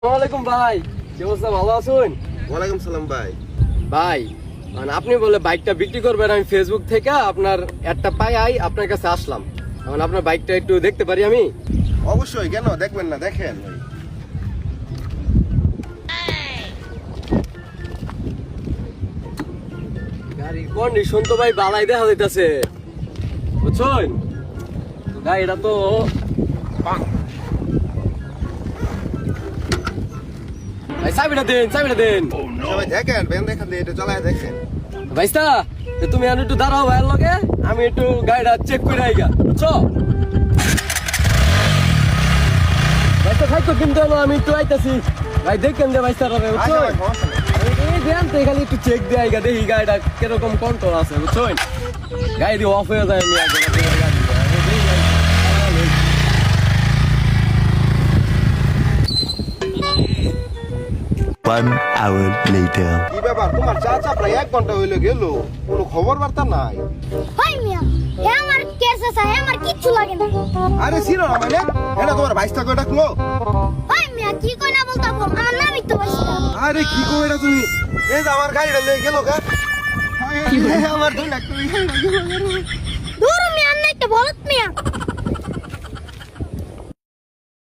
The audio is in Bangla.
ওয়ালাইকুম ভাই, কি অবস্থা? ভালো আছেন? ওয়ালাইকুম সালাম ভাই। ভাই মানে আপনি বলে বাইকটা বিক্রি করবেন, আমি ফেসবুক থেকে আপনার একটা পাই আপনার কাছে আসলাম। এখন আপনার বাইকটা একটু দেখতে পারি আমি? অবশ্যই, কেন দেখবেন না, দেখেন ভাই। গাড়ির কন্ডিশন তো ভাই বালাই দেখা যাইতাছে, বুঝছেন? গাড়িটা তো ভাই চাবিটা দেন, চাবিটা দেন। সবাই দেখেন, বেন দেখেন, এটা চালায় দেখেন। ভাইস্তা তুমি আমি একটু দাঁড়াও ভাইয়ের লগে, আমি একটু গাড়িটা চেক করে আইগা, বুঝছো? ভাইস্তা থাকতো কিন্তু আমি একটু আইতাছি। ভাই দেখেন যে ভাইস্তা পাবে, বুঝছো? আচ্ছা ভাই, সমস্যা নেই। এই দেন তো খালি একটু চেক দিয়ে আইগা, দেখি গাড়িটা কিরকম কন্ট্রোল আছে, বুঝছেন? গাড়ি অফ হয়ে যায় আমি আগে One hour later. কি ব্যাপার, তোমার চাচা প্রায় 1 ঘন্টা হইলো গেল, কোনো খবর বার্তা নাই। হাই মিয়া, হে আমার কেস আছে, হে আমার কিচ্ছু লাগে না। আরে ছিল না মানে, এটা তোমার ভাইস্তা কই ডাকলো? হাই মিয়া, কি কই না বলতা, আমার নামই তো বাইস্তা। আরে কি কই এটা তুমি? এই যে আমার গাড়িটা লয়ে গেল গা। কি আমার 2 লাখ টাকা। দূর মিয়া, না একটা বলত মিয়া।